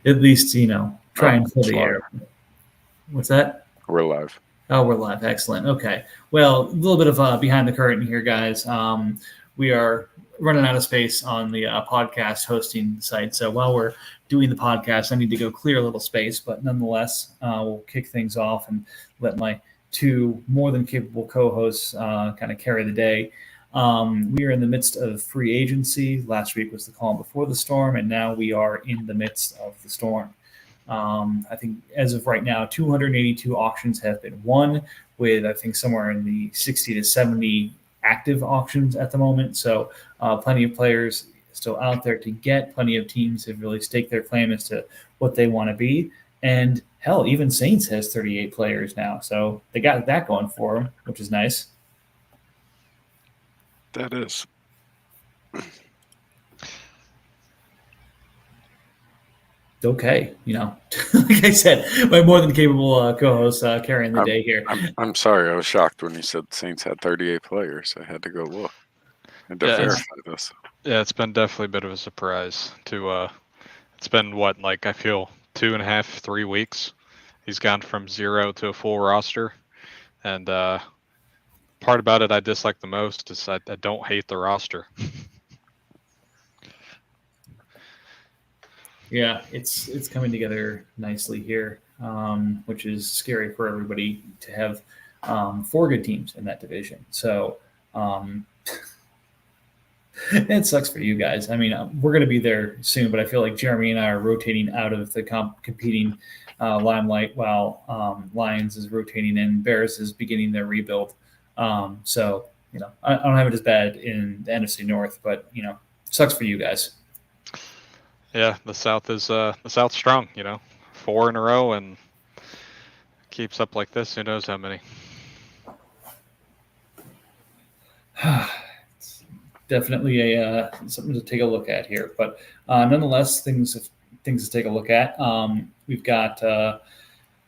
at least, try and fill It's the live. air. What's that? We're live. Oh, we're live. Excellent. Okay. Well, a little bit of behind the curtain here, guys. We are running out of space on the podcast hosting site. So while we're doing the podcast, I need to go clear a little space. But nonetheless, we'll kick things off and let my two more than capable co hosts kind of carry the day. We are in the midst of free agency. Last week was the calm before the storm, and now we are in the midst of the storm. I think as of right now, 282 auctions have been won, with I think somewhere in the 60 to 70 active auctions at the moment. So plenty of players still out there to get. Plenty of teams have really staked their claim as to what they want to be. And hell, even Saints has 38 players now. So they got that going for them, which is nice. That is. Okay, like I said, my more than capable co-host carrying the day here. I'm sorry. I was shocked when you said Saints had 38 players. I had to go look. I had to verify this. Yeah, it's been definitely a bit of a surprise to it's been what, like, I feel 2.5, 3 weeks. He's gone from 0 to a full roster. And part about it I dislike the most is I don't hate the roster. Yeah, it's coming together nicely here, which is scary for everybody to have 4 good teams in that division. So it sucks for you guys. I mean, we're going to be there soon, but I feel like Jeremy and I are rotating out of the competing limelight while Lions is rotating in, Bears is beginning their rebuild. So, I don't have it as bad in the NFC North, but, sucks for you guys. Yeah, the South's strong, 4 in a row, and keeps up like this, who knows how many. It's definitely a something to take a look at here, but nonetheless, things to take a look at. We've got, like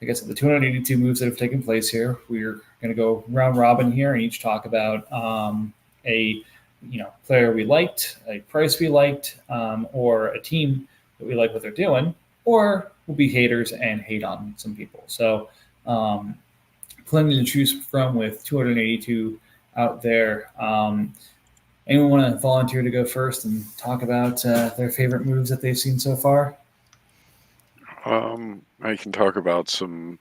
I said, the 282 moves that have taken place here. We're going to go round robin here and each talk about a player we liked, a price we liked, or a team that we like what they're doing, or we'll be haters and hate on some people. So plenty to choose from with 282 out there. Anyone want to volunteer to go first and talk about their favorite moves that they've seen so far? I can talk about some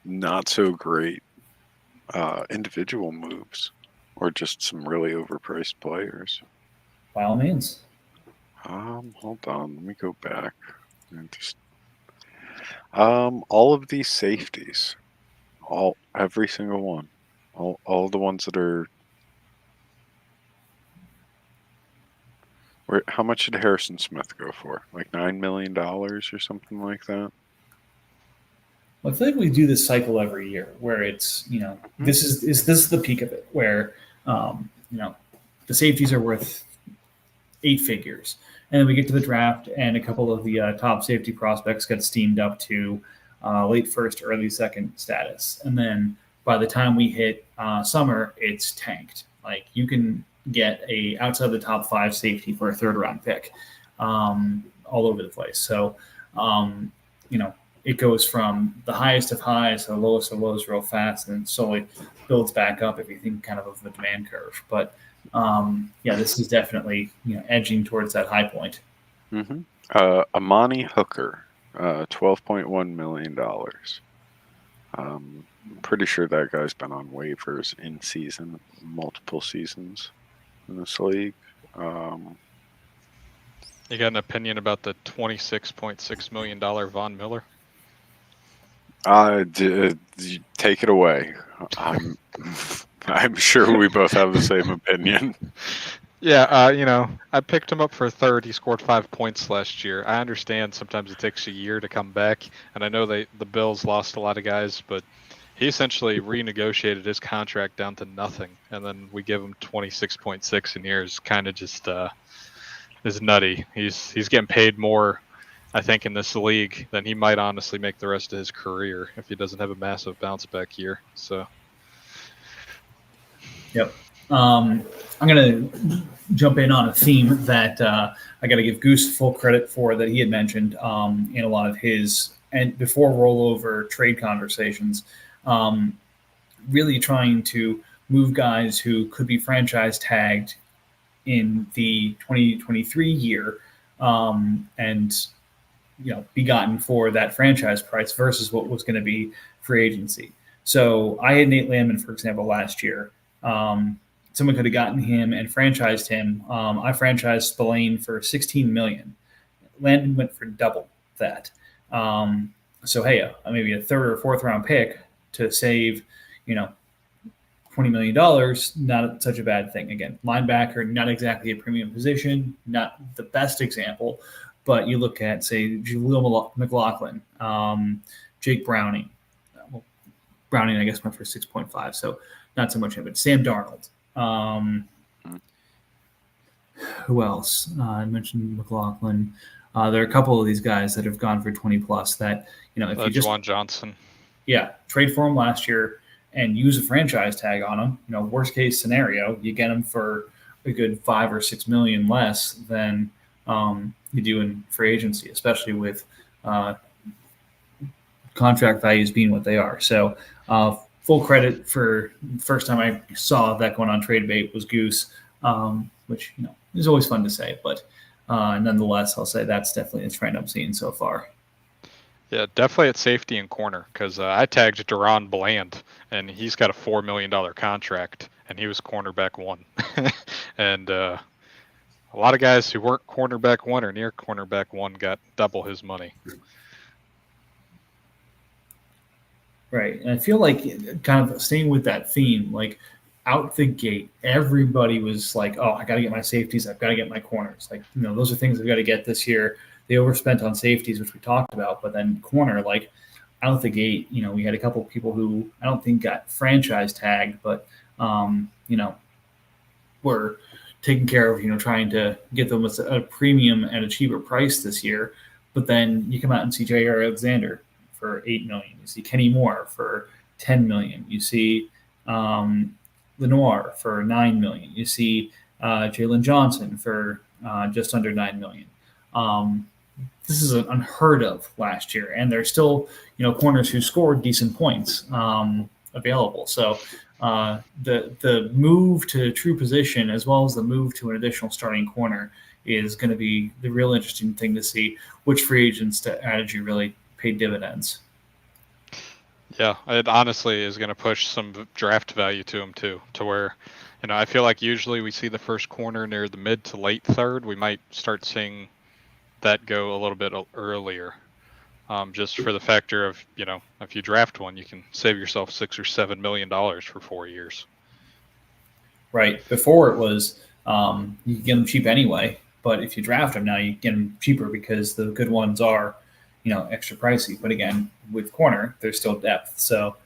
not so great individual moves, or just some really overpriced players. By all means. Hold on, let me go back. All of these safeties, every single one, all the ones that are. How much did Harrison Smith go for? Like $9 million or something like that? Well, I feel like we do this cycle every year where it's, this is the peak of it, where, the safeties are worth 8 figures. And then we get to the draft, and a couple of the top safety prospects get steamed up to late first, early second status. And then by the time we hit summer, it's tanked. Like, you can get a outside the top 5 safety for a 3rd round pick all over the place. So, it goes from the highest of highs to the lowest of lows real fast, and slowly builds back up if you think kind of the demand curve. But this is definitely edging towards that high point. Mm-hmm. Amani Hooker, $12.1 million. I'm pretty sure that guy's been on waivers in season, multiple seasons in this league. You got an opinion about the $26.6 million Von Miller? Take it away. I'm sure we both have the same opinion. Yeah, I picked him up for 3rd. He scored 5 points last year. I understand sometimes it takes a year to come back, and I know the Bills lost a lot of guys, but he essentially renegotiated his contract down to nothing, and then we give him 26.6 in years. Kind of just is nutty. He's getting paid more, I think, in this league than he might honestly make the rest of his career if he doesn't have a massive bounce back year. So. Yep. I'm going to jump in on a theme that I got to give Goose full credit for that he had mentioned in a lot of his and before rollover trade conversations. Um, really trying to move guys who could be franchise tagged in the 2023 year and be gotten for that franchise price versus what was going to be free agency. So I had Nate Landman, for example, last year. Someone could have gotten him and franchised him. I franchised Spillane for $16 million. Landman went for double that. So hey, maybe a third or fourth round pick to save, $20 million, not such a bad thing. Again, linebacker, not exactly a premium position, not the best example, but you look at, say, Jaleel McLaughlin, Jake Browning. Well, Browning, I guess, went for 6.5, so not so much of it. Sam Darnold. Who else? I mentioned McLaughlin. There are a couple of these guys that have gone for 20 plus that, if you just Juwan Johnson. Yeah, trade for him last year and use a franchise tag on him. Worst case scenario, you get him for a good 5 or 6 million less than you do in free agency, especially with contract values being what they are. So full credit for the first time I saw that going on Trade Bait was Goose, which is always fun to say, but nonetheless, I'll say that's definitely a trend I'm seeing so far. Yeah, definitely at safety and corner because I tagged Deron Bland, and he's got a $4 million contract, and he was cornerback 1. And a lot of guys who weren't cornerback 1 or near cornerback 1 got double his money. Right. And I feel like kind of staying with that theme, like out the gate, everybody was like, oh, I got to get my safeties. I've got to get my corners. Like, those are things I've got to get this year. They overspent on safeties, which we talked about, but then corner, like out the gate, we had a couple of people who I don't think got franchise tagged, but, were taken care of, trying to get them with a premium at a cheaper price this year. But then you come out and see Jaire Alexander for $8 million. You see Kenny Moore for $10 million. You see Lenoir for $9 million. You see Jalen Johnson for just under $9 million. This is unheard of last year, and there's still corners who scored decent points available. So the move to true position as well as the move to an additional starting corner is going to be the real interesting thing to see which free agent strategy really paid dividends. Yeah, it honestly is going to push some draft value to him too, to where, I feel like usually we see the first corner near the mid to late third. We might start seeing that go a little bit earlier, just for the factor of, if you draft one, you can save yourself $6 or $7 million for 4 years. Right. Before it was you can get them cheap anyway, but if you draft them now, you get them cheaper because the good ones are extra pricey. But again, with corner, there's still depth. So,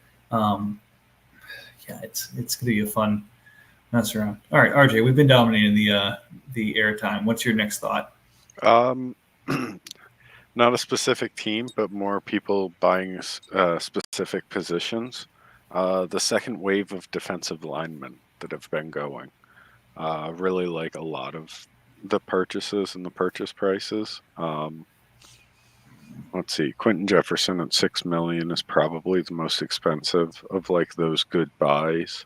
it's going to be a fun mess around. All right, RJ, we've been dominating the airtime. What's your next thought? Not a specific team, but more people buying specific positions. The second wave of defensive linemen that have been going. Really like a lot of the purchases and the purchase prices. Let's see, Quentin Jefferson at $6 million is probably the most expensive of like those good buys.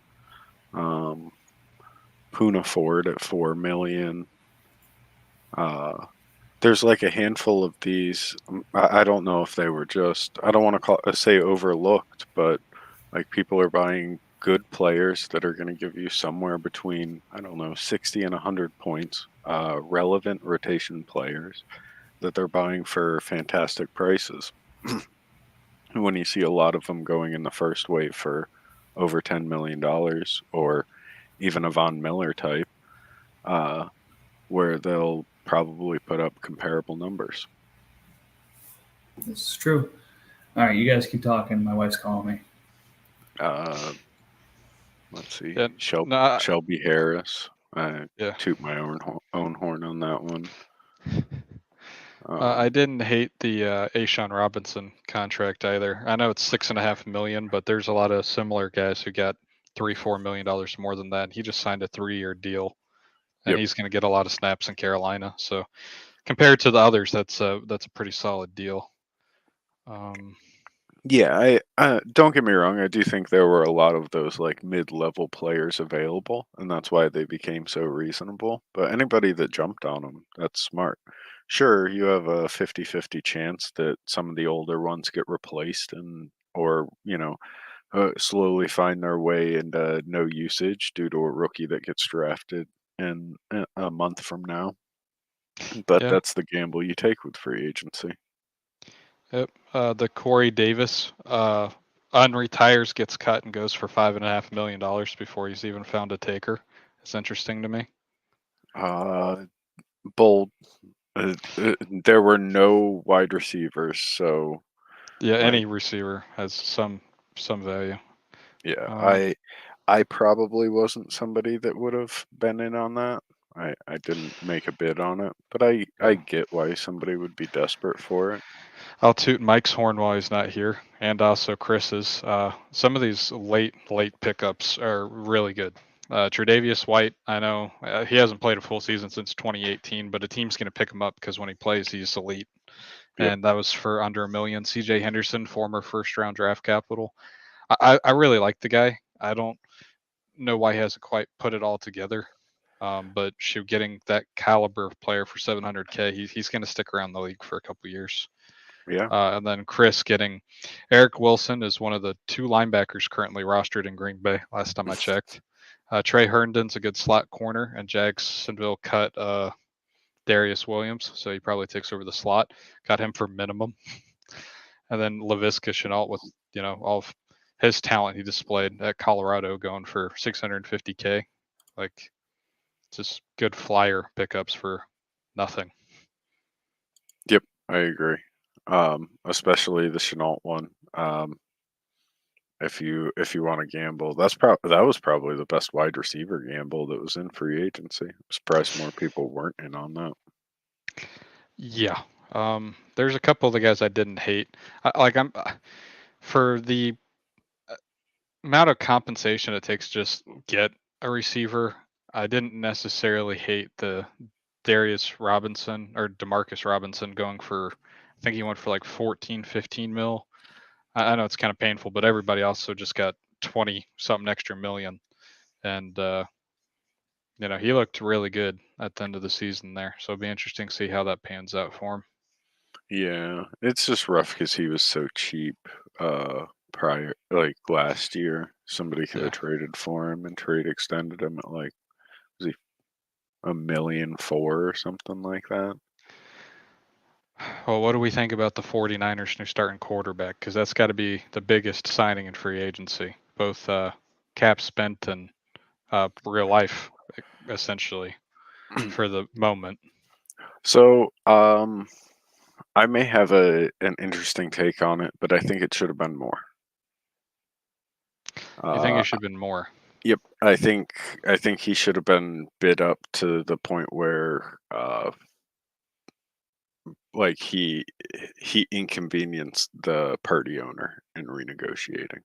Poona Ford at $4 million. There's like a handful of these. I don't know if they were just, I don't want to say overlooked, but like people are buying good players that are going to give you somewhere between, 60 and 100 points, relevant rotation players that they're buying for fantastic prices. When you see a lot of them going in the first wave for over $10 million or even a Von Miller type, where they'll probably put up comparable numbers. This is true. All right, you guys keep talking. My wife's calling me. Let's see. Yeah, Shelby Harris. I Yeah. toot my own horn on that one. I didn't hate the A'Shawn Robinson contract either. I know it's $6.5 million, but there's a lot of similar guys who got $3-4 million more than that. He just signed a 3-year deal, and Yep. he's going to get a lot of snaps in Carolina. So compared to the others, that's a pretty solid deal. Yeah, I don't get me wrong. I do think there were a lot of those like mid-level players available, and that's why they became so reasonable. But anybody that jumped on them, that's smart. Sure, you have a 50-50 chance that some of the older ones get replaced and or, slowly find their way into no usage due to a rookie that gets drafted in a month from now. But Yeah. that's the gamble you take with free agency. Yep. The Corey Davis unretires, gets cut, and goes for $5.5 million before he's even found a taker. It's interesting to me. Bold. There were no wide receivers, so Yeah, like, any receiver has some value. yeah, I probably wasn't somebody that would have been in on that. I didn't make a bid on it, but I Yeah. get why somebody would be desperate for it. I'll toot Mike's horn while he's not here, and also Chris's. Some of these late pickups are really good. Tre'Davious White, I know he hasn't played a full season since 2018, but a team's going to pick him up because when he plays, he's elite. Yep. And that was for under $1 million. CJ Henderson, former first-round draft capital. I really like the guy. I don't know why he hasn't quite put it all together. But getting that caliber of player for $700K, he's going to stick around the league for a couple years. Yeah. And then Chris getting Eric Wilson is one of the 2 linebackers currently rostered in Green Bay. Last time I checked, Trey Herndon's a good slot corner, and Jacksonville cut Darius Williams, so he probably takes over the slot. Got him for minimum. And then Laviska Shenault with all of his talent he displayed at Colorado, going for $650K. Like, just good flyer pickups for nothing. Yep, I agree. Especially the Chenault one. If you want to gamble, that was probably the best wide receiver gamble that was in free agency. I'm surprised more people weren't in on that. Yeah. There's a couple of the guys I didn't hate. I'm for the amount of compensation it takes to just get a receiver. I didn't necessarily hate the Darius Robinson or Demarcus Robinson going for, I think he went for like 14, 15 mil. I know it's kind of painful, but everybody also just got 20 something extra million. And, he looked really good at the end of the season there. So it'll be interesting to see how that pans out for him. Yeah, it's just rough because he was so cheap prior, like last year. Somebody could have traded for him and trade extended him at like, was he $1.4 million or something like that? Well, what do we think about the 49ers new starting quarterback? Because that's got to be the biggest signing in free agency, both cap spent and real life, essentially, for the moment. So, I may have an interesting take on it, but I think it should have been more. You think it should have been more? Yep, I think he should have been bid up to the point where, like he inconvenienced the party owner in renegotiating.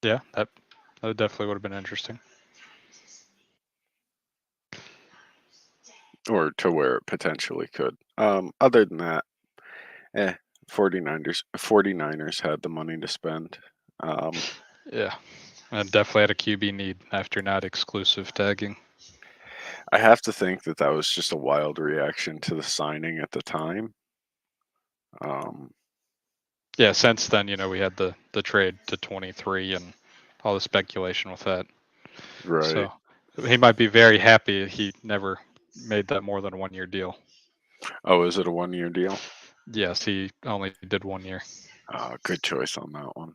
Yeah, that definitely would have been interesting. Or to where it potentially could. Other than that, 49ers had the money to spend. Yeah, and definitely had a QB need after not exclusive tagging. I have to think that was just a wild reaction to the signing at the time. Yeah, since then, we had the trade to 23 and all the speculation with that. Right. So he might be very happy he never made that more than a 1-year deal. Oh, is it a 1-year deal? Yes, he only did 1 year. Good choice on that one.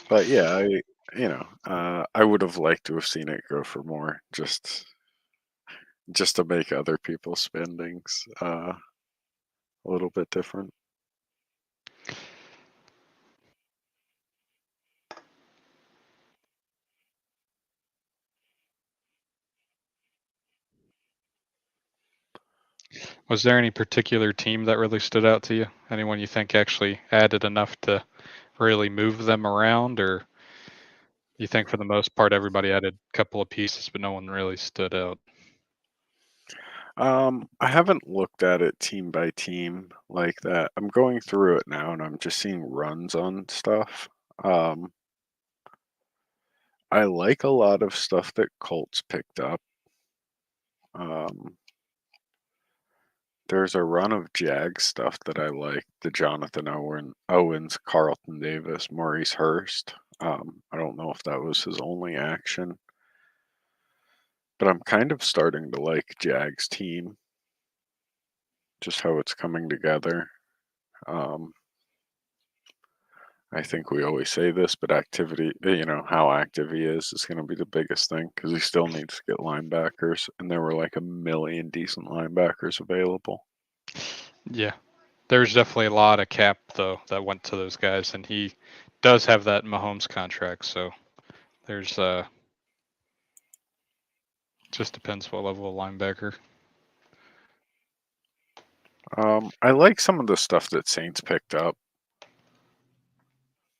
But yeah, I would have liked to have seen it go for more, just to make other people's spendings a little bit different. Was there any particular team that really stood out to you? Anyone you think actually added enough to really move them around, or You think for the most part everybody added a couple of pieces, but no one really stood out. I haven't looked at it team by team like that. I'm going through it now and I'm just seeing runs on stuff. I like a lot of stuff that Colts picked up. There's a run of Jag stuff that I like. The Jonathan Owens, Carlton Davis, Maurice Hurst. I don't know if that was his only action. But I'm kind of starting to like Jag's team. Just how it's coming together. I think we always say this, but activity, how active he is going to be the biggest thing because he still needs to get linebackers. And there were like 1 million decent linebackers available. Yeah. There's definitely a lot of cap, though, that went to those guys. And he does have that Mahomes contract. So there's just depends what level of linebacker. I like some of the stuff that Saints picked up.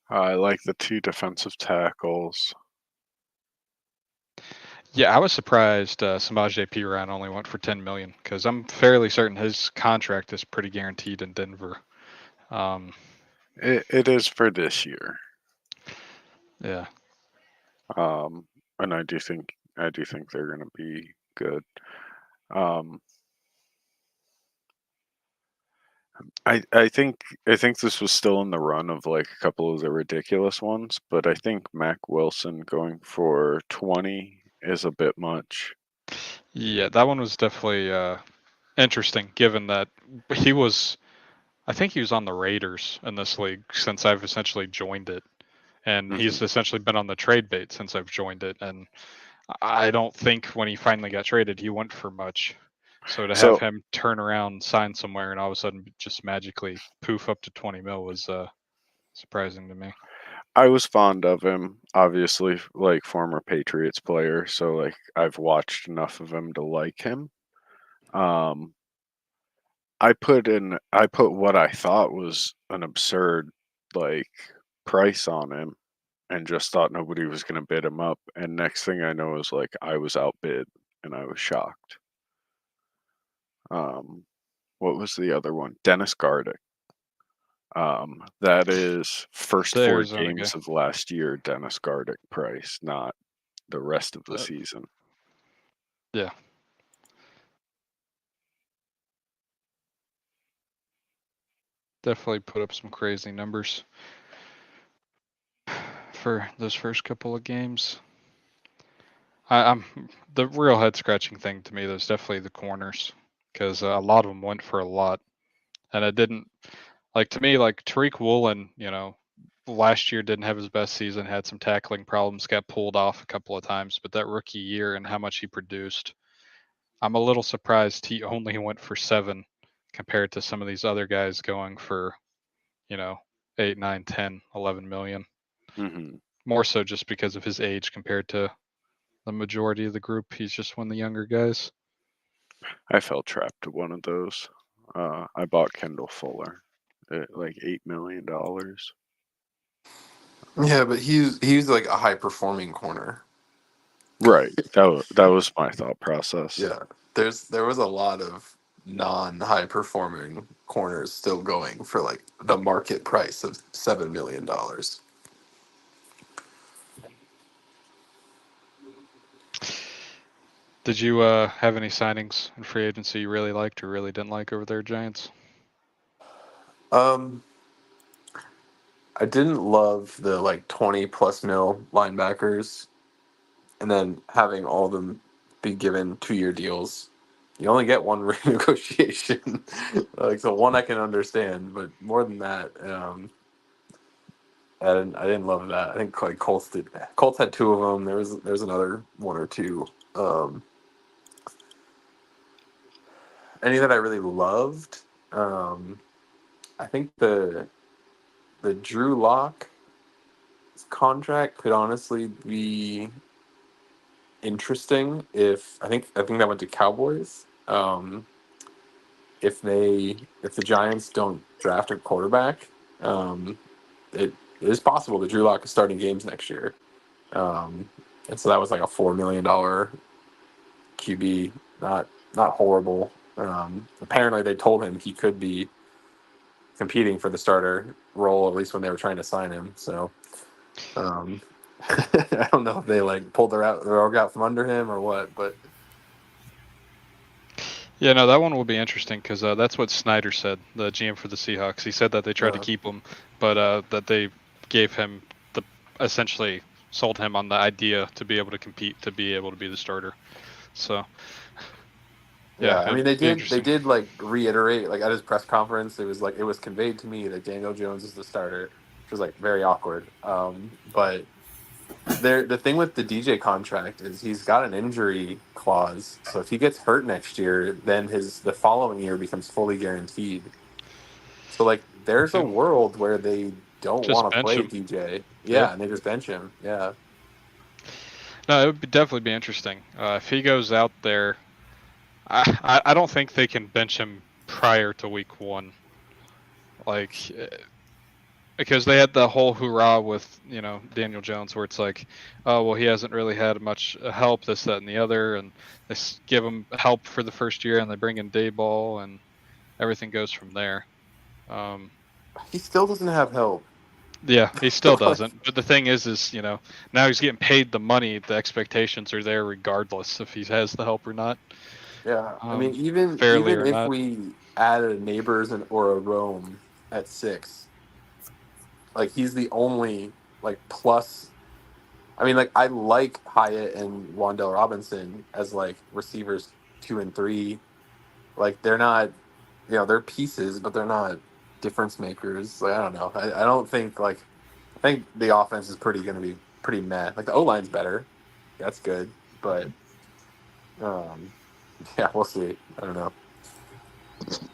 I like the 2 defensive tackles. Yeah, I was surprised Samaje Perine only went for $10 million because I'm fairly certain his contract is pretty guaranteed in Denver. It is for this year. Yeah. And I do think they're going to be good. I think this was still in the run of like a couple of the ridiculous ones, but I think Mac Wilson going for 20 is a bit much. Yeah, that one was definitely interesting, given that I think he was on the Raiders in this league since I've essentially joined it, and he's essentially been on the trade bait since I've joined it, and I don't think when he finally got traded, he went for much. So to have him turn around, sign somewhere, and all of a sudden just magically poof up to 20 mil was surprising to me. I was fond of him, obviously, like former Patriots player, so like I've watched enough of him to like him. I put what I thought was an absurd like price on him and just thought nobody was going to bid him up, and next thing I know is like I was outbid and I was shocked. What was the other one? Dennis Gardick. That is first 4 games of last year Dennis Gardick price, not the rest of the season. Yeah. Definitely put up some crazy numbers for those first couple of games. I'm the real head scratching thing to me. There's definitely the corners because a lot of them went for a lot, and it didn't to me like Tariq Woolen. Last year didn't have his best season, had some tackling problems, got pulled off a couple of times, but that rookie year and how much he produced, I'm a little surprised he only went for 7 compared to some of these other guys going for 8, 9, 10, 11 million. Mm-hmm. More so just because of his age compared to the majority of the group. He's just one of the younger guys. I fell trapped to one of those. I bought Kendall Fuller at like $8 million. Yeah, but he's like a high performing corner. Right. That was my thought process. Yeah. There was a lot of non-high performing corners still going for like the market price of $7 million. Did you have any signings in free agency you really liked or really didn't like over there, Giants? I didn't love the like 20 plus mil linebackers and then having all of them be given 2-year deals. You only get one renegotiation. So one I can understand, but more than that, I didn't love that. I think like Colts did. Colts had 2 of them. There's another 1 or 2. Any that I really loved, I think the Drew Lock contract could honestly be interesting if I think that went to Cowboys. If the Giants don't draft a quarterback, it is possible that Drew Lock is starting games next year. And so that was like a $4 million QB, not horrible. Apparently, they told him he could be competing for the starter role, at least when they were trying to sign him. So um, I don't know if they like pulled their rug out from under him or what, but Yeah, no, that one will be interesting because that's what Snyder said, the GM for the Seahawks. He said that they tried to keep him, but that they gave him essentially sold him on the idea to be able to compete, to be able to be the starter. So yeah, I mean they did interesting. like reiterate like at his press conference. It was conveyed to me that Daniel Jones is the starter, which was like very awkward. But the thing with the DJ contract is he's got an injury clause, so if he gets hurt next year, then the following year becomes fully guaranteed. So like there's a world where they don't Just want to bench play him. DJ, Yep. and they just bench him. Yeah, No, it would definitely be interesting if he goes out there. I don't think they can bench him prior to week 1, like because they had the whole hoorah with Daniel Jones, where it's like, oh well, he hasn't really had much help, this, that, and the other, and they give him help for the first year, and they bring in Dayball, and everything goes from there. he still doesn't have help. Yeah, he still doesn't. But the thing is now he's getting paid the money. The expectations are there regardless if he has the help or not. Yeah, I mean even fairly or if not. we added a Neighbors or a Rome at 6, like he's the only like plus. I mean, like I like Hyatt and Wandell Robinson as like receivers 2 and 3. Like they're not, they're pieces, but they're not difference makers. Like I don't know. I don't think like I think the offense is going to be pretty meh. Like the O line's better, that's good, but yeah, we'll see. I don't know.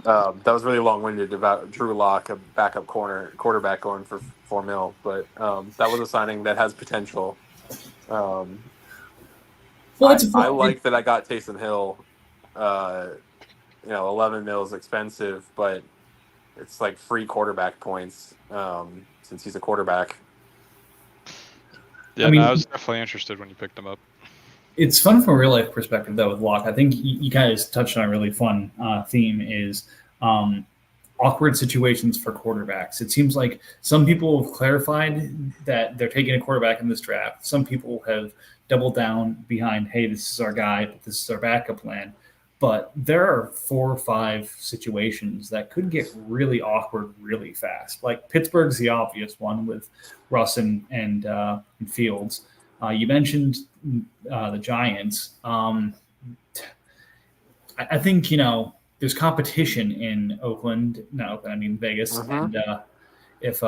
That was really long winded about Drew Lock, a backup quarterback going for $4 million, but that was a signing that has potential. Well, I like that I got Taysom Hill. 11 mil is expensive, but it's like free quarterback points since he's a quarterback. Yeah, I was definitely interested when you picked him up. It's fun from a real life perspective, though, with Locke. I think you kind of touched on a really fun theme is awkward situations for quarterbacks. It seems like some people have clarified that they're taking a quarterback in this draft. Some people have doubled down behind, hey, this is our guy, but this is our backup plan. But there are 4 or 5 situations that could get really awkward really fast. Like Pittsburgh's the obvious one with Russ and Fields. You mentioned the Giants. I think there's competition in Oakland. Not Oakland, I mean Vegas. And if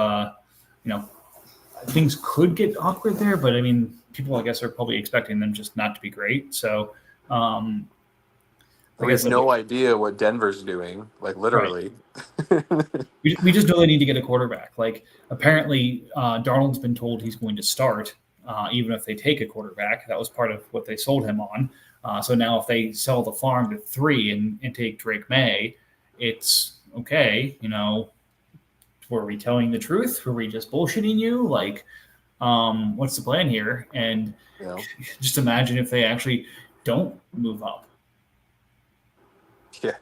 things could get awkward there, but I mean people, I guess, are probably expecting them just not to be great. So we have no idea what Denver's doing, like literally. Right. we just know they need to get a quarterback. Like apparently Darnold's been told he's going to start. Even if they take a quarterback, that was part of what they sold him on. So now if they sell the farm to 3 and take Drake May, it's okay. Were we telling the truth? Were we just bullshitting you? Like, what's the plan here? And just imagine if they actually don't move up. Yeah.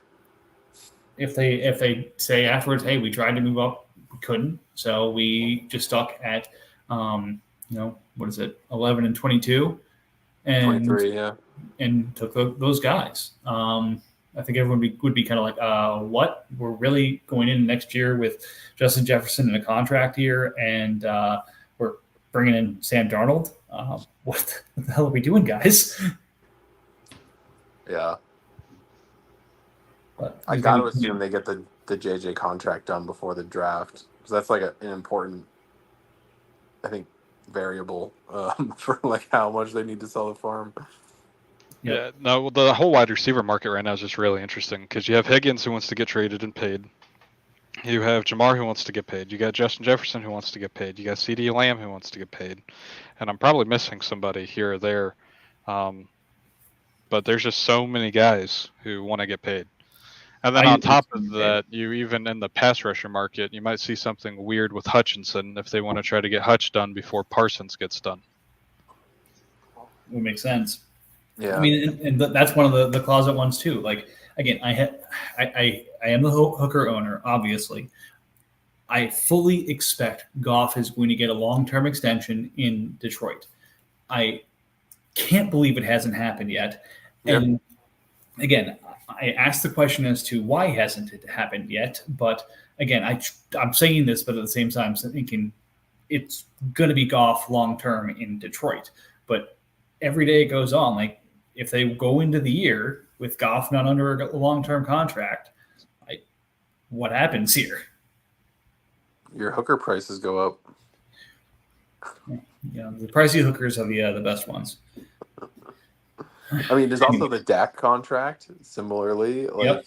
If they say afterwards, hey, we tried to move up, we couldn't, so we just stuck at what is it, 11 and 22, and 23, yeah, and took those guys. I think everyone would be kind of like, what? We're really going in next year with Justin Jefferson in a contract year, and we're bringing in Sam Darnold. What the hell are we doing, guys? Yeah. But I got to assume they get the JJ contract done before the draft, because that's like an important, I think, variable for like how much they need to sell the farm. Yeah, no, the whole wide receiver market right now is just really interesting because you have Higgins who wants to get traded and paid. You have Jamar who wants to get paid. You got Justin Jefferson who wants to get paid. You got CeeDee Lamb who wants to get paid. And I'm probably missing somebody here or there. But there's just so many guys who want to get paid. And then on top of that, you even in the pass rusher market, you might see something weird with Hutchinson if they want to try to get Hutch done before Parsons gets done. would make sense. Yeah. I mean, and that's one of the closet ones too. Like again, I am the Hooker owner, obviously. I fully expect Goff is going to get a long-term extension in Detroit. I can't believe it hasn't happened yet. Yep. And again, I asked the question as to why hasn't it happened yet. But again, I'm saying this, but at the same time, I'm thinking it's going to be Goff long-term in Detroit. But every day it goes on. Like if they go into the year with Goff not under a long-term contract, what happens here? Your Hooker prices go up. Yeah, the pricey hookers are the best ones. I mean, there's also the Dak contract. Similarly, like,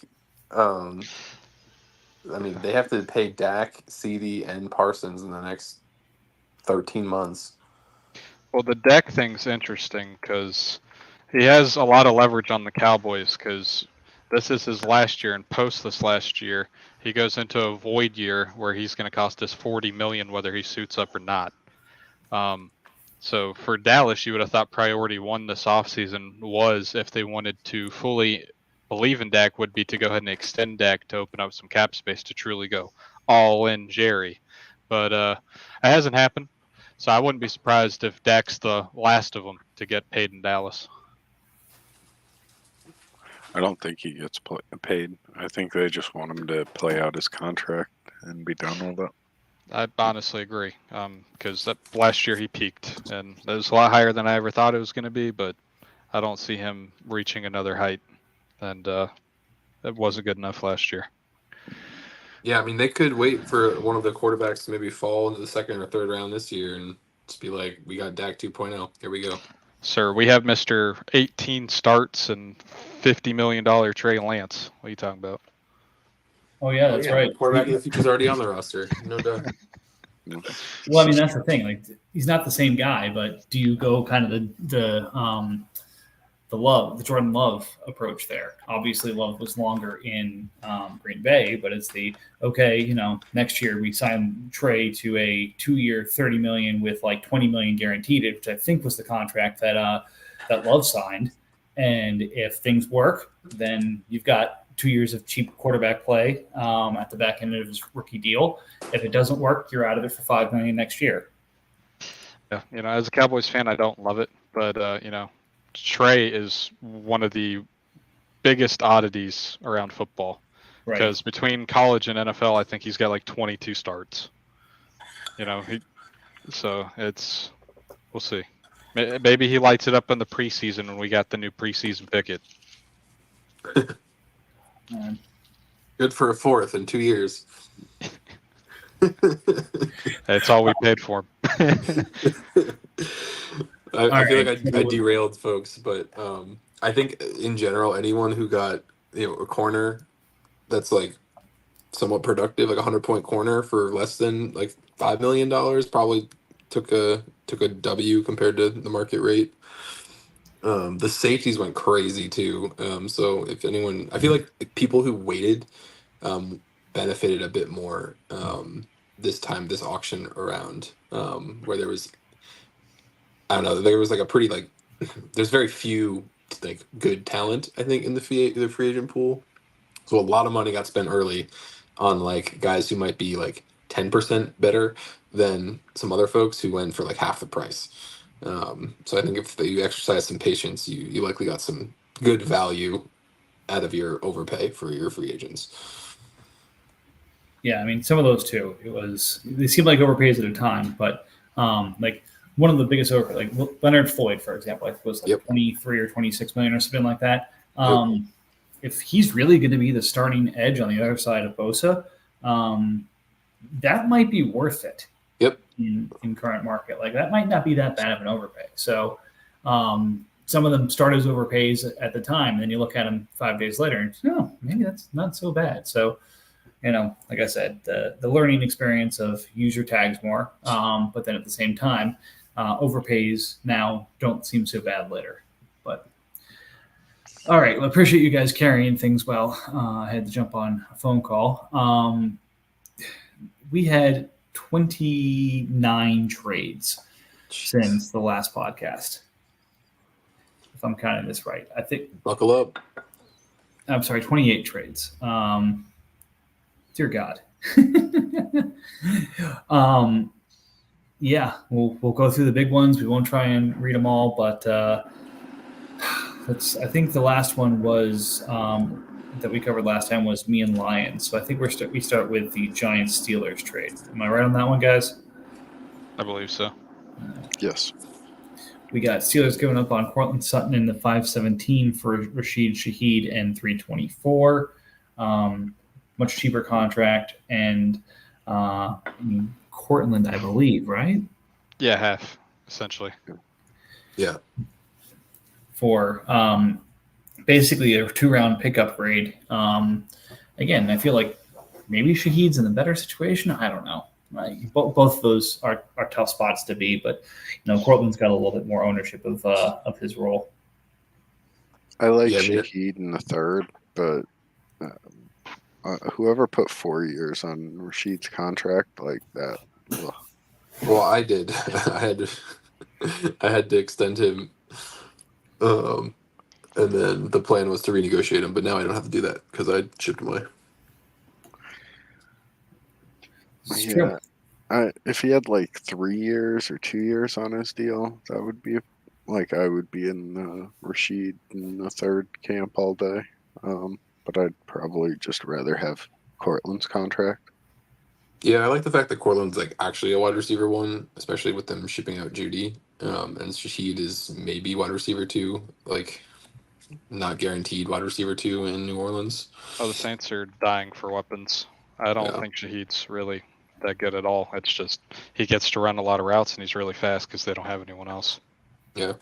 I mean, they have to pay Dak, CD, and Parsons in the next 13 months. Well, the Dak thing's interesting because he has a lot of leverage on the Cowboys because this is his last year, and post this last year, he goes into a void year where he's going to cost us $40 million whether he suits up or not. So for Dallas, you would have thought priority one this offseason was, if they wanted to fully believe in Dak, would be to go ahead and extend Dak to open up some cap space to truly go all in Jerry. But it hasn't happened. So I wouldn't be surprised if Dak's the last of them to get paid in Dallas. I don't think he gets paid. I think they just want him to play out his contract and be done with it. I honestly agree, because that last year he peaked, and it was a lot higher than I ever thought it was going to be, but I don't see him reaching another height, and it wasn't good enough last year. Yeah, I mean, they could wait for one of the quarterbacks to maybe fall into the second or third round this year and just be like, we got Dak 2.0. Here we go. Sir, we have Mr. 18 starts and $50 million Trey Lance. What are you talking about? Oh yeah, that's right. Quarterback of the future's already on the roster, no doubt. Well, I mean, that's the thing. Like, he's not the same guy, but do you go kind of the Jordan Love approach there? Obviously, Love was longer in Green Bay, but it's next year we sign Trey to a 2-year, $30 million with like $20 million guaranteed, which I think was the contract that Love signed. And if things work, then you've got 2 years of cheap quarterback play at the back end of his rookie deal. If it doesn't work, you're out of it for $5 million next year. Yeah, as a Cowboys fan, I don't love it, but Trey is one of the biggest oddities around football, because between college and NFL, I think he's got like 22 starts. So we'll see. Maybe he lights it up in the preseason when we got the new preseason picket. Good for a fourth in 2 years. That's all we paid for him. I feel like I derailed folks, but I think in general, anyone who got a corner that's like somewhat productive, like a 100-point corner for less than like $5 million, probably took a W compared to the market rate. The safeties went crazy too. So if anyone, I feel like people who waited benefited a bit more this auction around, where there was, I don't know, there was like a pretty like, there's very few like good talent, I think, in the free agent pool. So a lot of money got spent early on like guys who might be like 10% better than some other folks who went for like half the price. So I think if you exercise some patience, you likely got some good value out of your overpay for your free agents. Yeah, I mean, some of those too. They seemed like overpays at a time, but like one of the biggest like Leonard Floyd, for example, I think was like 23 or 26 million or something like that. If he's really going to be the starting edge on the other side of Bosa, that might be worth it. In current market, like that might not be that bad of an overpay. So some of them start as overpays at the time, and then you look at them 5 days later, and maybe that's not so bad. So, like I said, the learning experience of use your tags more, but then at the same time, overpays now don't seem so bad later. But all right, well, I appreciate you guys carrying things well. I had to jump on a phone call. We had 29 trades since the last podcast. if I'm counting this right. I think Buckle up. I'm sorry, 28 trades. Dear God. Yeah, we'll go through the big ones. We won't try and read them all, but I think the last one was that we covered last time was me and Lions. So I think we start with the Giants Steelers trade. Am I right on that one, guys? I believe so. Yes. We got Steelers giving up on Cortland Sutton in the 517 for Rashid Shaheed and 324. Much cheaper contract. And Cortland, I believe, right? Yeah, half, essentially. Yeah. For basically a 2-round pick upgrade. Again, I feel like maybe Shaheed's in a better situation. I don't know. Both of those are tough spots to be, but Cortland's got a little bit more ownership of his role. I like Shaheed in the third, but whoever put 4 years on Rashid's contract like that. Ugh. Well, I did. I had to extend him, and then the plan was to renegotiate him. But now I don't have to do that because I shipped him away. Yeah, if he had like 3 years or 2 years on his deal, that would be like I would be in Rashid in the third camp all day. But I'd probably just rather have Cortland's contract. Yeah, I like the fact that Cortland's like actually a wide receiver one, especially with them shipping out Judy. And Shaheed is maybe wide receiver 2, like not guaranteed wide receiver 2 in New Orleans. Oh, the Saints are dying for weapons. I don't think Shaheed's really that good at all. It's just he gets to run a lot of routes and he's really fast because they don't have anyone else. Yeah.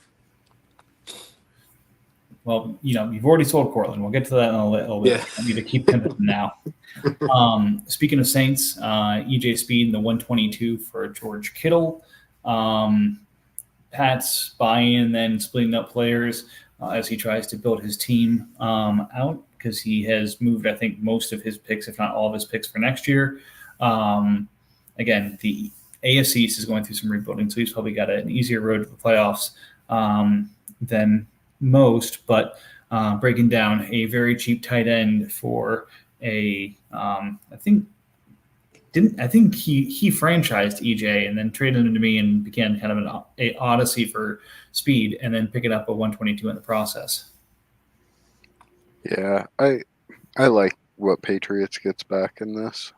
Well, you've already sold Cortland. We'll get to that in a little bit. I need to keep him now. Speaking of Saints, EJ Speed in the 122 for George Kittle. Pat's buying and then splitting up players as he tries to build his team out because he has moved, I think, most of his picks, if not all of his picks for next year. Again, the AFC East is going through some rebuilding, so he's probably got an easier road to the playoffs than most, but breaking down a very cheap tight end for I think he franchised EJ and then traded him to me and began kind of an odyssey for speed and then picking up a 122 in the process. Yeah, I like what Patriots gets back in this.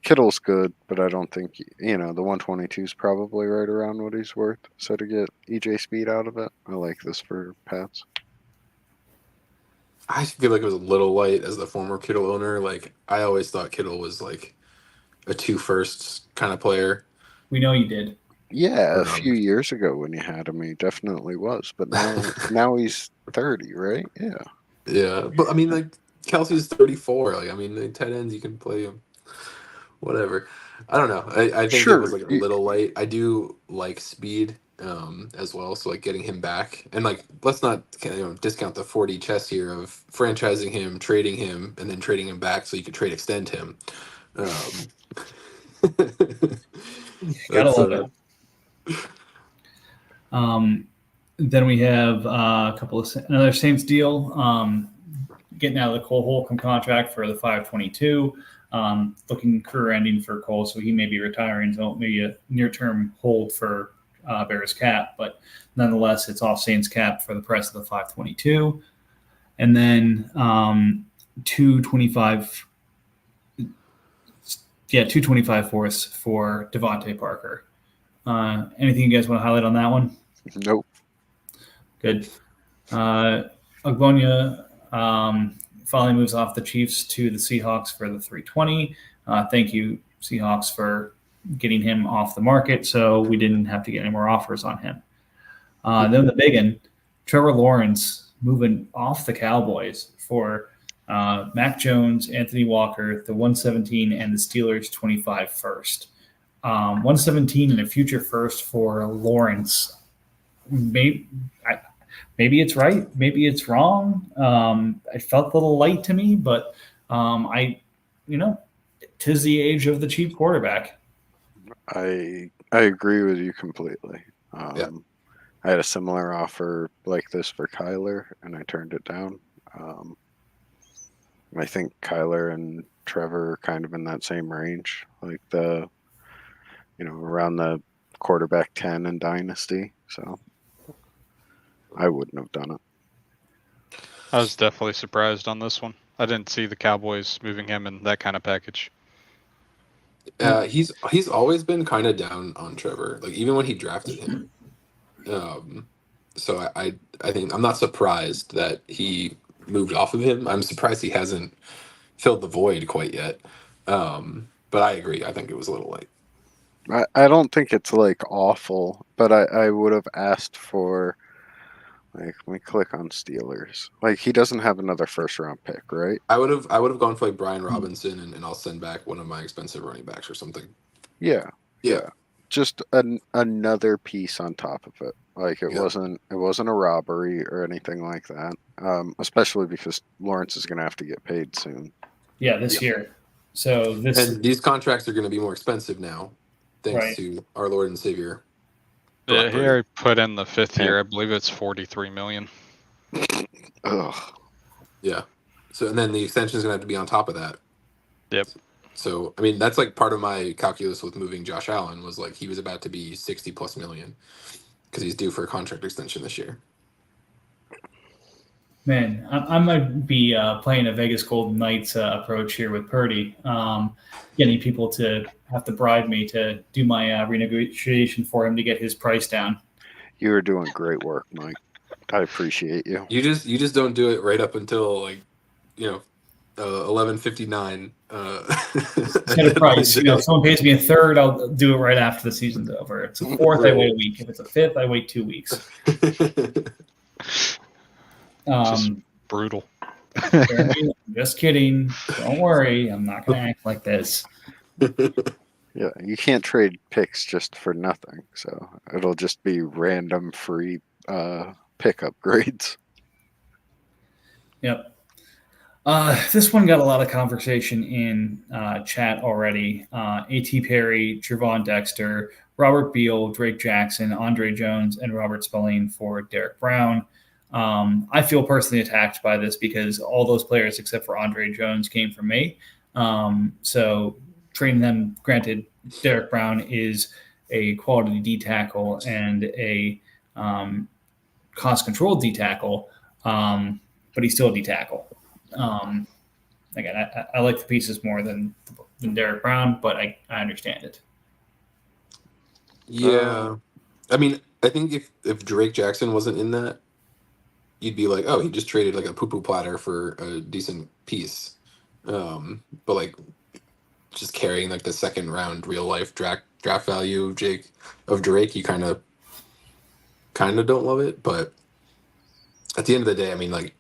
Kittle's good, but I don't think the 122 is probably right around what he's worth. So to get EJ Speed out of it, I like this for Pats. I feel like it was a little light as the former Kittle owner. Like I always thought Kittle was like a 2 firsts kind of player. We know you did. Yeah, a few years ago when you had him, he definitely was. But now he's 30, right? Yeah. Yeah, but I mean, like Kelsey's 34. Like I mean, the tight ends you can play him. Whatever. I don't know. I think it was like a little light. I do like Speed as well. So like getting him back and like let's not discount the 40 chess here of franchising him, trading him, and then trading him back so you could trade extend him. Gotta love it. Then we have another Saints deal. Getting out of the Cole Holcomb contract for the 522. Looking career ending for Cole, so he may be retiring. So maybe a near-term hold for Bears cap, but nonetheless, it's off Saints cap for the price of the 522. And then 225 fourths for Devontae Parker. Anything you guys want to highlight on that one? Nope. Good. Ogbonia finally moves off the Chiefs to the Seahawks for the 320. Thank you, Seahawks, for getting him off the market, so we didn't have to get any more offers on him. Then the big one, Trevor Lawrence moving off the Cowboys for Mac Jones, Anthony Walker, the 117, and the Steelers 25 first. 117 and a future first for Lawrence. Maybe it's right. Maybe it's wrong. It felt a little light to me, but tis the age of the cheap quarterback. I agree with you completely. Yeah. I had a similar offer like this for Kyler, and I turned it down. I think Kyler and Trevor are kind of in that same range, like around the quarterback 10 in Dynasty. So I wouldn't have done it. I was definitely surprised on this one. I didn't see the Cowboys moving him in that kind of package. He's always been kind of down on Trevor, like even when he drafted him. So I think I'm not surprised that he moved off of him. I'm surprised he hasn't filled the void quite yet. But I agree. I think it was a little late. I don't think it's like awful, but I would have asked for, like, let me click on Steelers. Like, he doesn't have another first round pick, right? I would have gone for like Brian Robinson and I'll send back one of my expensive running backs or something. Yeah. Yeah. Just another piece on top of it. Like, it wasn't a robbery or anything like that. Especially because Lawrence is going to have to get paid soon. Yeah, this year. So And these contracts are going to be more expensive now, thanks Right. to our Lord and Savior. Yeah, he already put in the 5th year. I believe it's $43 million. Ugh. Yeah. So and then the extension is going to have to be on top of that. Yep. So I mean that's like part of my calculus with moving Josh Allen was like he was about to be 60+ million because he's due for a contract extension this year. Man, I might be playing a Vegas Golden Knights approach here with Purdy, getting people to have to bribe me to do my renegotiation for him to get his price down. You are doing great work, Mike. I appreciate you. You just don't do it right up until like 11:59. Set a price. If someone pays me a third, I'll do it right after the season's over. It's a fourth, I wait a week. If it's a fifth, I wait 2 weeks. Just brutal. Just kidding. Don't worry. I'm not going to act like this. Yeah, you can't trade picks just for nothing. So it'll just be random free pickup grades. Yep. This one got a lot of conversation in chat already. A.T. Perry, Javon Dexter, Robert Beal, Drake Jackson, Andre Jones, and Robert Spillane for Derek Brown. I feel personally attacked by this because all those players except for Andre Jones came from me. So trading them, granted, Derek Brown is a quality D tackle and a cost-controlled D tackle, but he's still a D tackle. Again, I like the pieces more than Derek Brown, but I understand it. Yeah. I mean, I think if Drake Jackson wasn't in that, you'd be like, oh, he just traded like a poo-poo platter for a decent piece. But like just carrying like the second round real life draft value of Drake, you kind of don't love it. But at the end of the day, I mean, like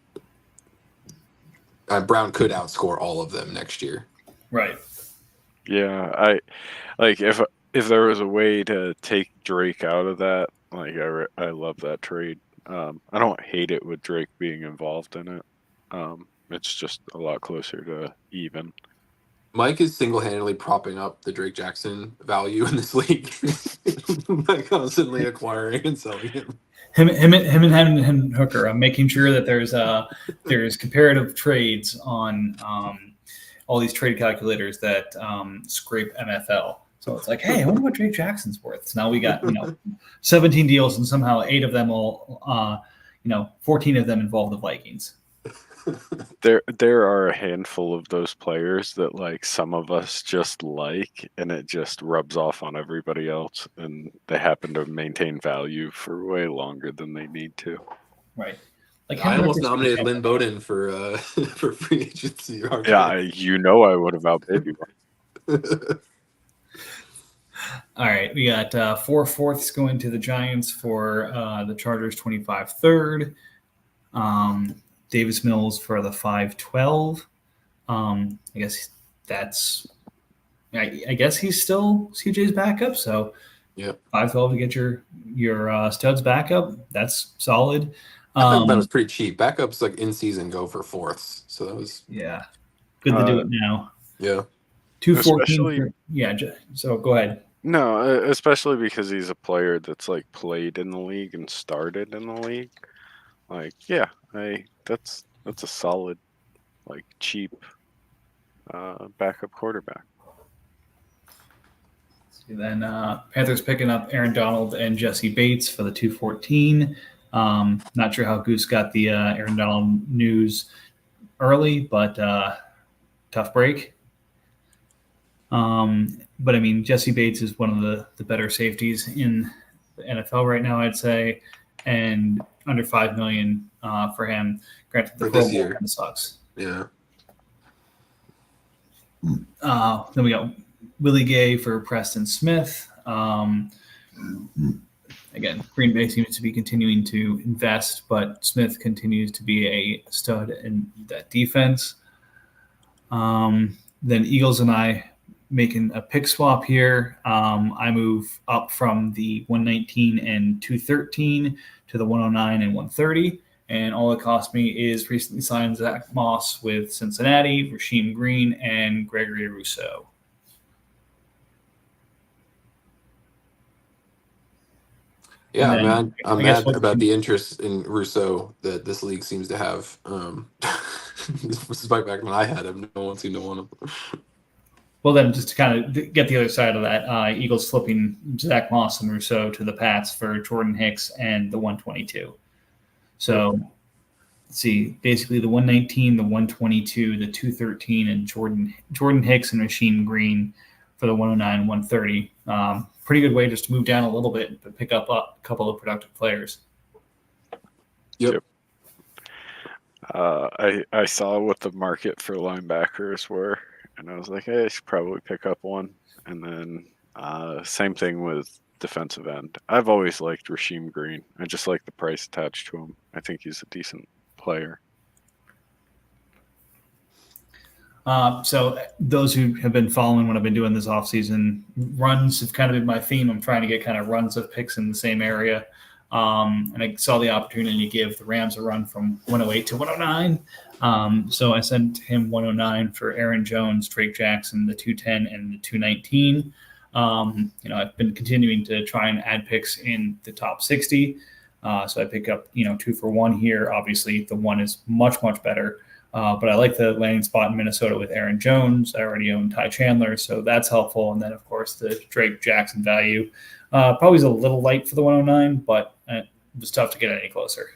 Brown could outscore all of them next year. Right. Yeah, I like if there was a way to take Drake out of that, like I love that trade. I don't hate it with Drake being involved in it. It's just a lot closer to even. Mike is single-handedly propping up the Drake Jackson value in this league by constantly acquiring and selling him. Him and Hooker. I'm making sure that there's comparative trades on all these trade calculators that scrape MFL. So it's like, hey, I wonder what Drake Jackson's worth. So now we got 17 deals, and somehow 8 of them 14 of them involve the Vikings. There are a handful of those players that like some of us just like, and it just rubs off on everybody else, and they happen to maintain value for way longer than they need to. Right. Like I almost nominated Lynn Bowden for free agency. Yeah, I would have outbid you. All right, we got 4 fourths going to the Giants for the Chargers 25 third. Davis Mills for the 5-12. I guess I guess he's still CJ's backup. So yeah, 5-12 to get your studs backup. That's solid. I thought that was pretty cheap. Backups like in season go for fourths, so that was good to do it now. Yeah, 214. Yeah. So go ahead. No, especially because he's a player that's like played in the league and started in the league. Like, yeah, that's a solid, like cheap backup quarterback. Then Panthers picking up Aaron Donald and Jesse Bates for the 214. Not sure how Goose got the Aaron Donald news early, but tough break. But I mean, Jesse Bates is one of the better safeties in the NFL right now, I'd say, and under $5 million for him. Granted, the For Pro this Bowl year. kind of sucks. Yeah. Then we got Willie Gay for Preston Smith. Again, Green Bay seems to be continuing to invest, but Smith continues to be a stud in that defense. Then Eagles and I making a pick swap here. I move up from the 119 and 213 to the 109 and 130. And all it cost me is recently signed Zach Moss with Cincinnati, Rasheem Green, and Gregory Rousseau. Yeah, And then, man. I'm I guess mad what- about the interest in Rousseau that this league seems to have. Despite back when I had him, no one seemed to want him. Well, then just to kind of get the other side of that, Eagles flipping Zach Moss and Rousseau to the Pats for Jordan Hicks and the 122. So, let's see, basically the 119, the 122, the 213, and Jordan Hicks and Rasheem Green for the 109, 130. Pretty good way just to move down a little bit, but pick up a couple of productive players. Yep. I saw what the market for linebackers were, and I was like, hey, I should probably pick up one. And then same thing with defensive end. I've always liked Rasheem Green. I just like the price attached to him. I think he's a decent player. So those who have been following what I've been doing this offseason, runs have kind of been my theme. I'm trying to get kind of runs of picks in the same area. And I saw the opportunity to give the Rams a run from 108 to 109. So I sent him 109 for Aaron Jones, Drake Jackson, the 210 and the 219. I've been continuing to try and add picks in the top 60. So I pick up, 2 for 1 here. Obviously, the one is much, much better. But I like the landing spot in Minnesota with Aaron Jones. I already own Ty Chandler, so that's helpful. And then, of course, the Drake Jackson value. Probably is a little light for the 109, but it was tough to get any closer.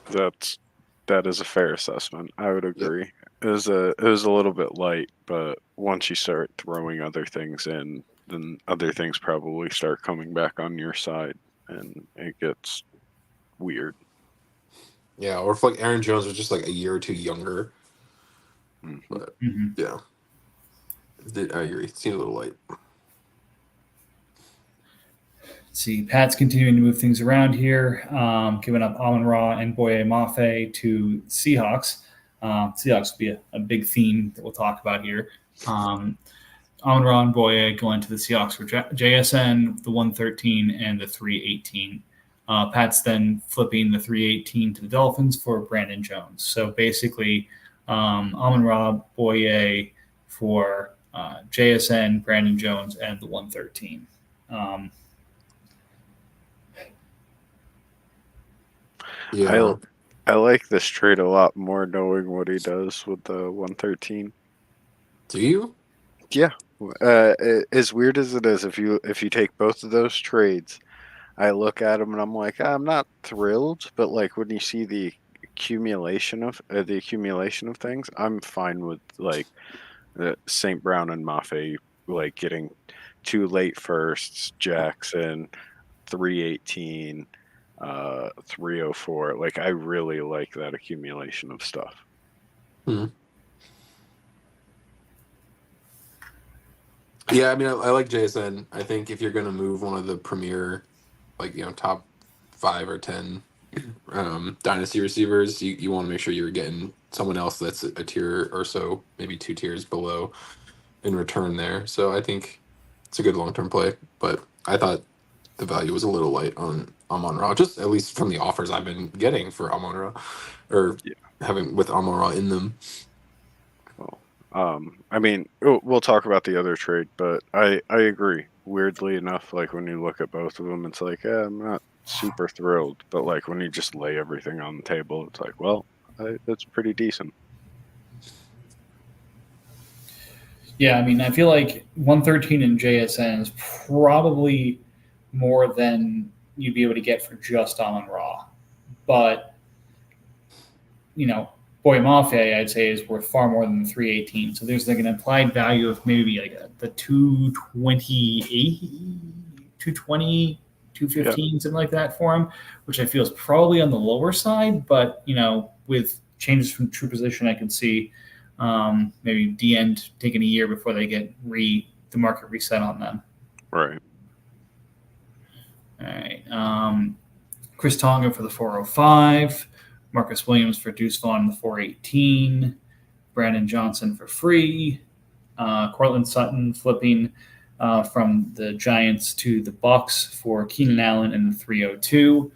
That is a fair assessment. I would agree. It was a little bit light, but once you start throwing other things in, then other things probably start coming back on your side, and it gets weird. Yeah, or if like Aaron Jones was just like a year or two younger. But yeah, I agree. It seemed a little light. See, Pat's continuing to move things around here, giving up Amon-Ra and Boye Mafe to Seahawks. Seahawks will be a big theme that we'll talk about here. Amon-Ra and Boye going to the Seahawks for JSN, the 113 and the 318. Pat's then flipping the 318 to the Dolphins for Brandon Jones. So basically, Amon-Ra, Boye for JSN, Brandon Jones, and the 113. Yeah, I like this trade a lot more knowing what he does with the 113. do you? Yeah. As weird as it is, if you take both of those trades, I look at them and I'm like, I'm not thrilled, but like when you see the accumulation of things, I'm fine with like St. Brown and Mafe like getting 2 late firsts, Jackson, 318, 304. Like I really like that accumulation of stuff. Yeah, I mean, I like JSN. I think if you're going to move one of the premier, top 5 or 10 dynasty receivers, you want to make sure you're getting someone else that's a tier or so, maybe 2 tiers below in return there. So I think it's a good long-term play, but I thought the value was a little light on Amon-Ra, just at least from the offers I've been getting for Amon-Ra, or having with Amon-Ra in them. Well, I mean, we'll talk about the other trade, but I agree. Weirdly enough, like when you look at both of them, it's like, I'm not super thrilled, but like when you just lay everything on the table, it's like, well, that's pretty decent. Yeah, I mean, I feel like 113 in JSN is probably more than you'd be able to get for just Amon Ra. But, Boy Mafe, I'd say, is worth far more than the 318. So there's like an implied value of maybe like the 228, 220, 215, something like that for him, which I feel is probably on the lower side. But, with changes from true position, I can see maybe the end taking a year before they get the market reset on them. Right. All right. Chris Tonga for the 405. Marcus Williams for Deuce Vaughn in the 418. Brandon Johnson for free. Cortland Sutton flipping from the Giants to the Bucks for Keenan Allen in the 302.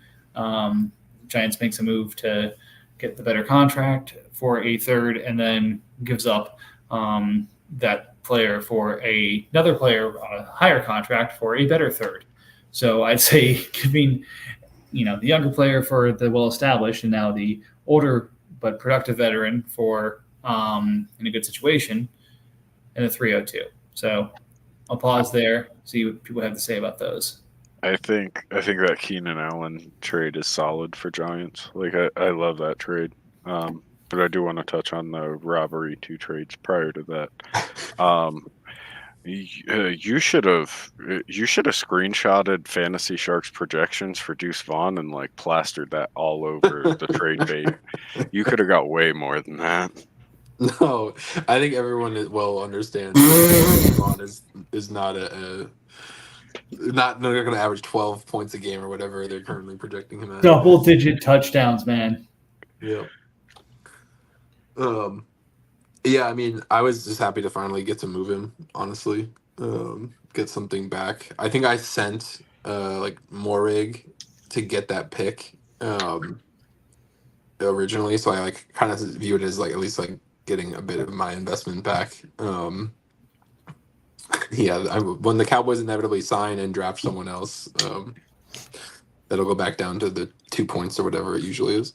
Giants makes a move to get the better contract for a third, and then gives up that player for another player on a higher contract for a better third. So I'd say giving the younger player for the well-established, and now the older but productive veteran for in a good situation in the 302. So I'll pause there, see what people have to say about those. I think that Keenan Allen trade is solid for Giants. Like I love that trade. But I do want to touch on the robbery 2 trades prior to that. You should have screenshotted Fantasy Sharks projections for Deuce Vaughn and like plastered that all over the trade bait. You could have got way more than that. No, I think everyone understands that Vaughn is not not going to average 12 points a game or whatever they're currently projecting him at. Double-digit touchdowns, man. Yeah. Yeah, I mean, I was just happy to finally get to move him, honestly. Get something back. I think I sent Morig to get that pick originally, so I like kind of view it as like at least like getting a bit of my investment back. When the Cowboys inevitably sign and draft someone else, that'll go back down to the 2 points or whatever it usually is.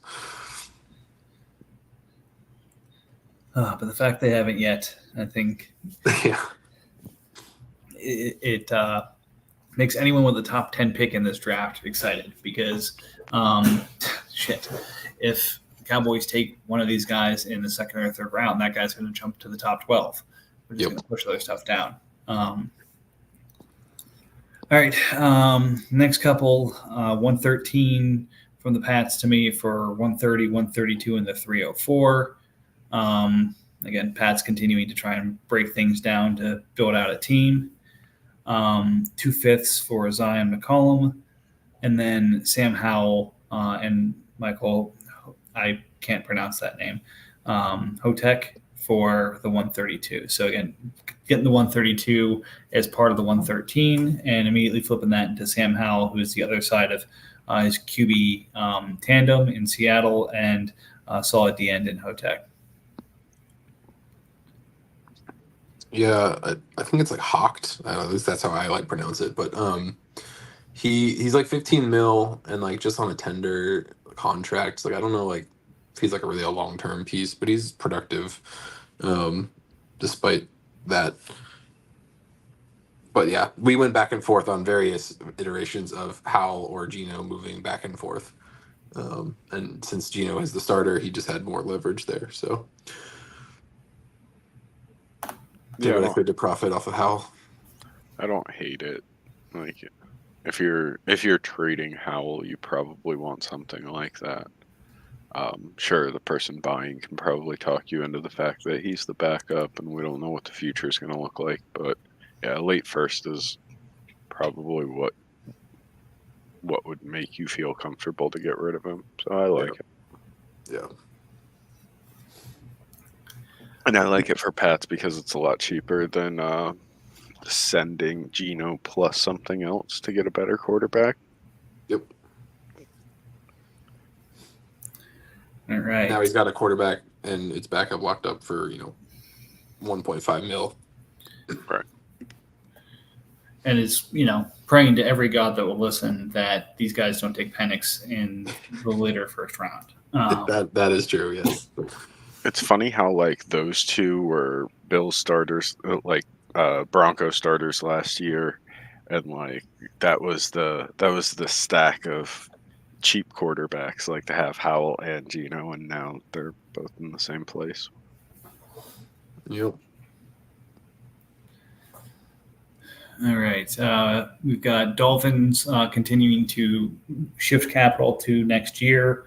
But the fact they haven't yet, I think, Yeah. it makes anyone with a top 10 pick in this draft excited because, if the Cowboys take one of these guys in the second or third round, that guy's going to jump to the top 12, which is going to push other stuff down. All right. Next couple, 113 from the Pats to me for 130, 132 in the 304. Again, Pat's continuing to try and break things down to build out a team. 2/5 for Zion McCollum, and then Sam Howell and Michael, I can't pronounce that name, Hotek for the 132. So again, getting the 132 as part of the 113 and immediately flipping that into Sam Howell, who is the other side of his QB tandem in Seattle, and solid D end in Hotek. Yeah, I think it's like Hawked. I don't know, at least that's how I like pronounce it. But he's like 15 mil and like just on a tender contract. Like I don't know like if he's like a really long-term piece, but he's productive despite that. But yeah, we went back and forth on various iterations of Howell or Geno moving back and forth. And since Geno is the starter, he just had more leverage there. So did what I could to profit off of Howell. I don't hate it. Like if you're trading Howell, you probably want something like that. Sure, the person buying can probably talk you into the fact that he's the backup and we don't know what the future is going to look like. But yeah, late first is probably what would make you feel comfortable to get rid of him. So I like it. Yeah. And I like it for Pats because it's a lot cheaper than sending Geno plus something else to get a better quarterback. Yep. All right. Now he's got a quarterback and its backup locked up for, 1.5 mil. And is, praying to every god that will listen that these guys don't take Penix in the later first round. That is true. Yes. It's funny how like those two were Bills starters, Bronco starters last year, and like that was the stack of cheap quarterbacks, like to have Howell and Geno, and now they're both in the same place. Yep. All right. We've got Dolphins continuing to shift capital to next year,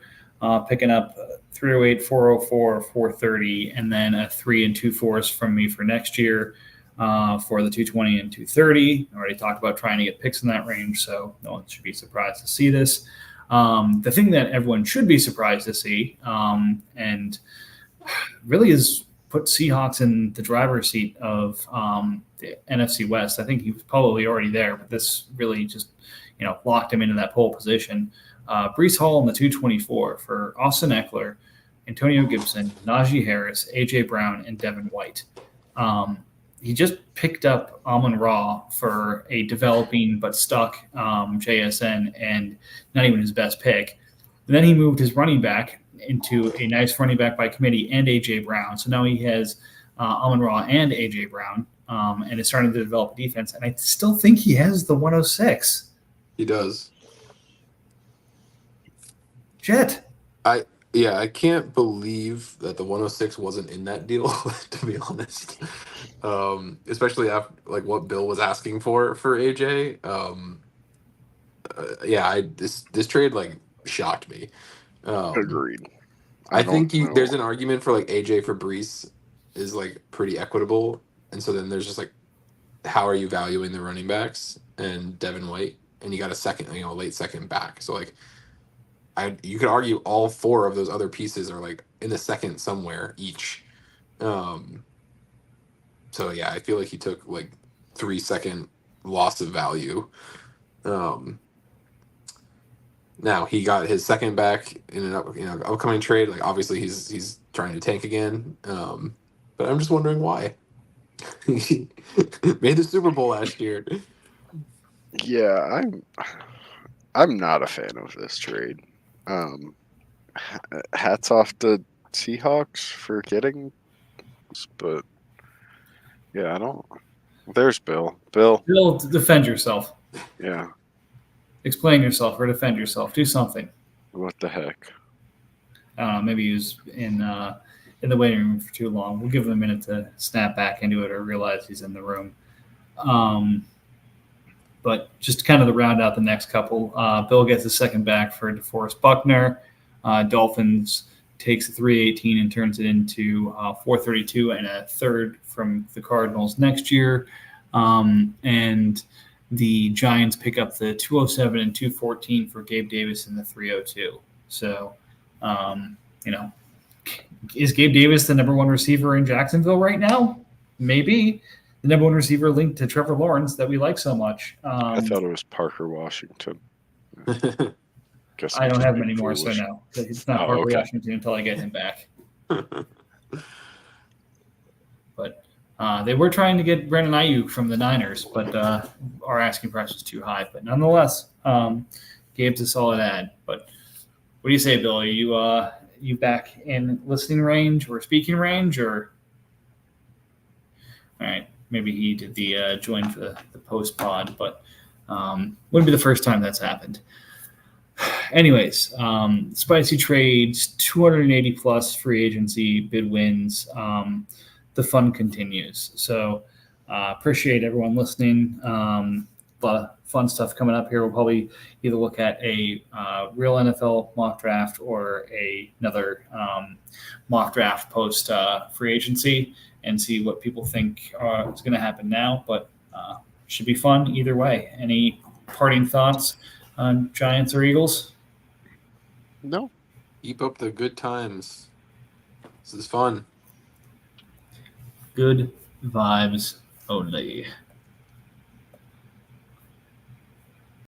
picking up 308, 404, 430, and then a 3 and 2 4s from me for next year for the 220 and 230. I already talked about trying to get picks in that range, so no one should be surprised to see this. The thing that everyone should be surprised to see, and really is put Seahawks in the driver's seat of the NFC West. I think he was probably already there, but this really just, locked him into that pole position. Breece Hall in the 224 for Austin Eckler, Antonio Gibson, Najee Harris, A.J. Brown, and Devin White. He just picked up Amon-Ra for a developing but stuck JSN and not even his best pick. And then he moved his running back into a nice running back by committee and A.J. Brown. So now he has Amon-Ra and A.J. Brown and is starting to develop a defense. And I still think he has the 106. He does. Jet. I can't believe that the 106 wasn't in that deal, to be honest. Especially after like what Bill was asking for AJ. This trade like shocked me. Agreed. I think there's an argument for like AJ for Breece is like pretty equitable, and so then there's just like, how are you valuing the running backs and Devin White, and you got a second, late second back. So like, you could argue all four of those other pieces are like in the second somewhere each. So yeah, I feel like he took like 3-second loss of value. Now he got his second back in an upcoming trade. Like obviously he's trying to tank again. But I'm just wondering why. He made the Super Bowl last year. Yeah, I'm not a fan of this trade. Hats off to Seahawks for getting this, but yeah, I don't. There's Bill. Bill, defend yourself. Yeah. Explain yourself or defend yourself. Do something. What the heck? I don't know. Maybe he was in the waiting room for too long. We'll give him a minute to snap back into it or realize he's in the room. But just kind of to round out the next couple, Bill gets a second back for DeForest Buckner. Dolphins takes a 318 and turns it into 432 and a third from the Cardinals next year. And the Giants pick up the 207 and 214 for Gabe Davis in the 302. So, is Gabe Davis the number one receiver in Jacksonville right now? Maybe. The number one receiver linked to Trevor Lawrence that we like so much. I thought it was Parker Washington. Guess I don't have him being anymore, so foolish. no. It's not Oh, Parker okay. Washington until I get him back. But they were trying to get Brandon Ayuk from the Niners, but our asking price was too high. But nonetheless, Gabe's a solid ad. But what do you say, Bill? Are you back in listening range or speaking range, or all right? Maybe he did the join for the post pod, but wouldn't be the first time that's happened. Anyways, spicy trades, 280 plus free agency bid wins. The fun continues. So appreciate everyone listening. A lot of fun stuff coming up here. We'll probably either look at a real NFL mock draft or another mock draft post free agency and see what people think is going to happen now. But should be fun either way. Any parting thoughts on Giants or Eagles? No. Keep up the good times. This is fun. Good vibes only.